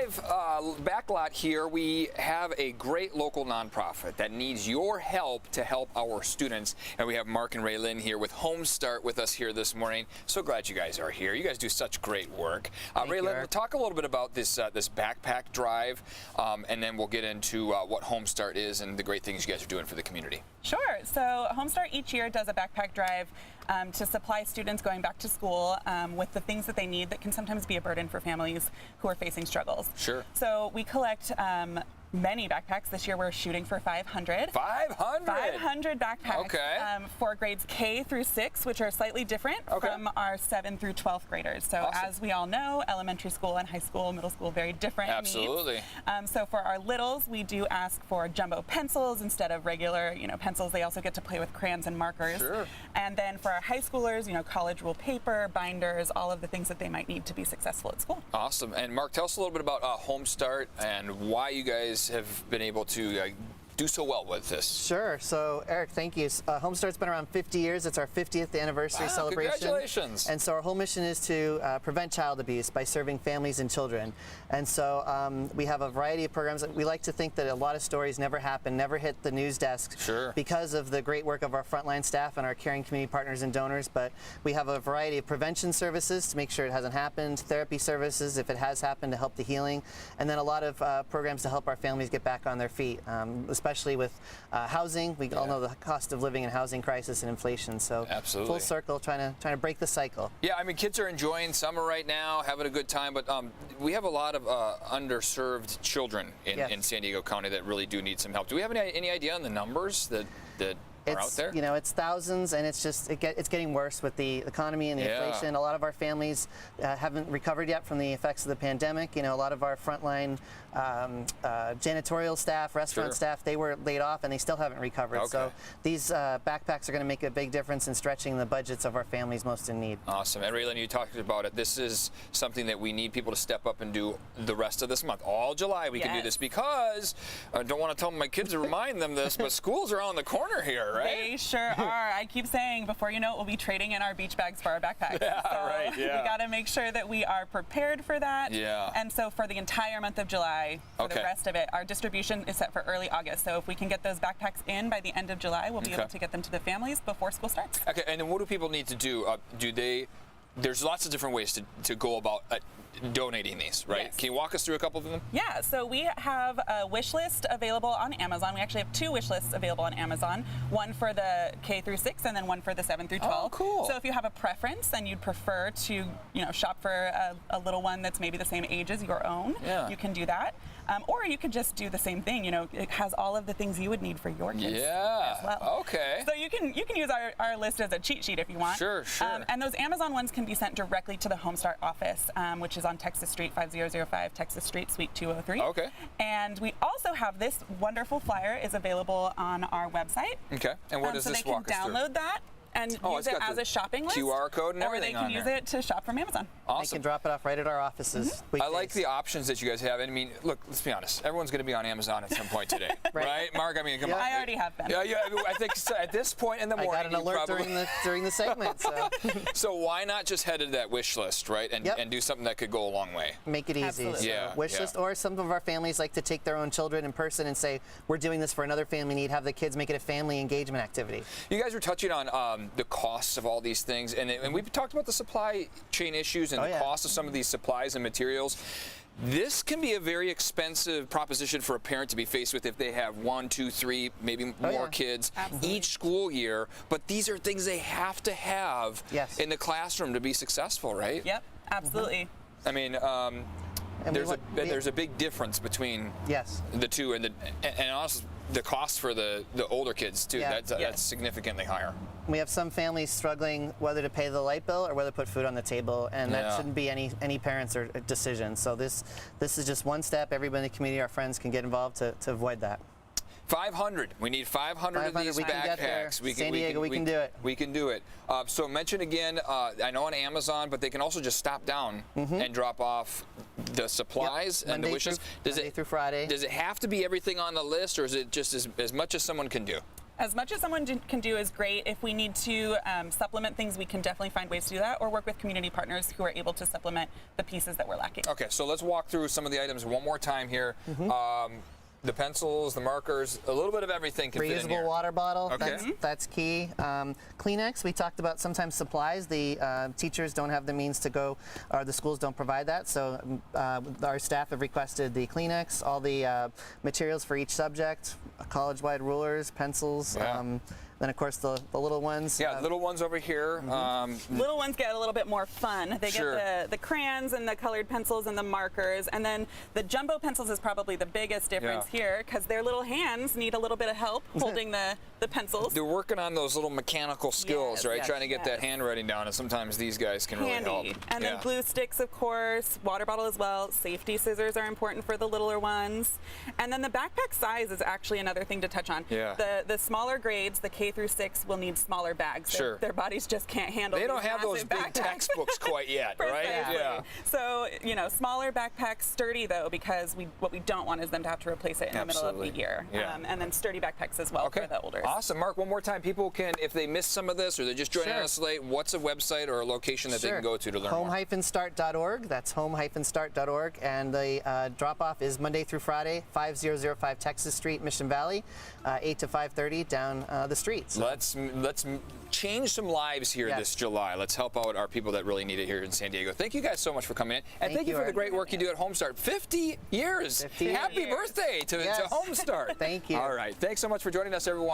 live back lot here, we have a great local nonprofit that needs your help to help our students. And we have Mark and RaeLynn here with Home Start with us here this morning. So glad you guys are here. You guys do such great work. RaeLynn, talk a little bit about this this backpack drive, and then we'll get into what Home Start is and the great things you guys are doing for the community. Sure. So Home Start each year does a backpack drive to supply students going back to school with the things that they need that can sometimes be a burden for families who are facing struggles. Sure. So we collect many backpacks. This year we're shooting for 500. 500? 500 backpacks. Okay. For grades K through 6, which are slightly different from our 7th through 12th graders. So as we all know, elementary school and high school, middle school, very different Absolutely. needs. So for our littles, we do ask for jumbo pencils instead of regular, pencils. They also get to play with crayons and markers. Sure. And then for our high schoolers, college rule paper, binders, all of the things that they might need to be successful at school. Awesome. And Mark, tell us a little bit about Home Start and why you guys have been able to do so well with this. Sure. So, Eric, thank you. Home Start's been around 50 years. It's our 50th anniversary celebration. Congratulations. And so our whole mission is to prevent child abuse by serving families and children. And so we have a variety of programs. We like to think that a lot of stories never happen, never hit the news desk because of the great work of our frontline staff and our caring community partners and donors. But we have a variety of prevention services to make sure it hasn't happened, therapy services if it has happened to help the healing, and then a lot of programs to help our families get back on their feet, especially with housing. We all know the cost of living and housing crisis and inflation. So full circle, trying to break the cycle. Yeah, I mean, kids are enjoying summer right now, having a good time, but we have a lot of underserved children in San Diego County that really do need some help. Do we have any idea on the numbers that are out there? It's thousands, and it's getting worse with the economy and the inflation. A lot of our families haven't recovered yet from the effects of the pandemic. A lot of our frontline janitorial staff, restaurant staff, they were laid off and they still haven't recovered. So these backpacks are going to make a big difference in stretching the budgets of our families most in need. Awesome. And RaeLynn, you talked about it. This is something that we need people to step up and do the rest of this month. All July we can do this because I don't want to tell my kids to remind them this, but school's around the corner here. Right? They sure are. I keep saying, before you know it, we'll be trading in our beach bags for our backpacks. We got to make sure that we are prepared for that. And so for the entire month of July, for the rest of it, our distribution is set for early August. So if we can get those backpacks in by the end of July, we'll be able to get them to the families before school starts. Okay, and then what do people need to do? There's lots of different ways to go about donating these, right? Yes. Can you walk us through a couple of them? Yeah, so we have a wish list available on Amazon. We actually have 2 wish lists available on Amazon, one for the K through 6 and then one for the 7 through 12. Oh, cool. So if you have a preference and you'd prefer to, shop for a little one that's maybe the same age as your own, you can do that. Or you could just do the same thing. It has all of the things you would need for your kids as well. Okay. So you can use our list as a cheat sheet if you want. Sure. And those Amazon ones can be sent directly to the Home Start office, which is on Texas Street, 5005 Texas Street, Suite 203. Okay. And we also have this wonderful flyer is available on our website. Okay. And what does this walk us through? So they can download that and use it as a shopping list. QR code and everything on there. Or they can use it to shop from Amazon. They can drop it off right at our offices. I like the options that you guys have. I mean, look, let's be honest. Everyone's going to be on Amazon at some point today, right? Mark, I mean, come on. I already have been. Yeah, I think at this point in the morning, I got an alert during the segment. So. So why not just head to that wish list, right, and do something that could go a long way? Make it easy. Absolutely. So wish list, or some of our families like to take their own children in person and say, we're doing this for another family need. Have the kids make it a family engagement activity. You guys were touching on the costs of all these things, and we've talked about the supply chain issues and the cost of some of these supplies and materials. This can be a very expensive proposition for a parent to be faced with if they have 1, 2, 3, maybe more kids each school year. But these are things they have to have in the classroom to be successful, right? Yep, absolutely. I mean, there's a big difference between the two, and honestly, the cost for the older kids too. That's significantly higher. We have some families struggling whether to pay the light bill or whether to put food on the table, and that shouldn't be any parents' or decision. So this is just one step. Everybody in the community, our friends, can get involved to avoid that. 500. We need 500 of these backpacks. San Diego, we can do it. We can do it. So mention again, I know on Amazon, but they can also just stop down and drop off the supplies and the wishes. Monday through Friday. Does it have to be everything on the list, or is it just as much as someone can do? As much as someone can do is great. If we need to supplement things, we can definitely find ways to do that, or work with community partners who are able to supplement the pieces that we're lacking. Okay, so let's walk through some of the items one more time here. The pencils, the markers, a little bit of everything can fit in here. Reusable water bottle, okay. that's key. Kleenex, we talked about sometimes supplies. The teachers don't have the means to go, or the schools don't provide that, so our staff have requested the Kleenex, all the materials for each subject, college-wide rulers, pencils, then of course the little ones. Yeah, little ones over here. Little ones get a little bit more fun. They get the crayons and the colored pencils and the markers, and then the jumbo pencils is probably the biggest difference here, because their little hands need a little bit of help holding the pencils. They're working on those little mechanical skills, right? Trying to get that handwriting down, and sometimes these guys can really help. And then glue sticks, of course, water bottle as well. Safety scissors are important for the littler ones. And then the backpack size is actually another thing to touch on. The smaller grades, the K through 6, will need smaller bags. Their bodies just can't handle. They don't have those big textbooks quite yet, right? So, you know, smaller backpacks, sturdy though, because what we don't want is them to have to replace it in the middle of the year. And then sturdy backpacks as well for the older. Awesome. Mark, one more time, people can, if they missed some of this or they're just joining us late, what's a website or a location that they can go to learn more? Home-start.org. That's home-start.org. And the drop-off is Monday through Friday, 5005 Texas Street, Mission Valley, 8 to 5:30 down the street. So. Let's change some lives here this July. Let's help out our people that really need it here in San Diego. Thank you guys so much for coming in. And thank you for the great work you do at Homestart. 50 years. 50 Happy birthday to Homestart. Thank you. All right. Thanks so much for joining us, everyone.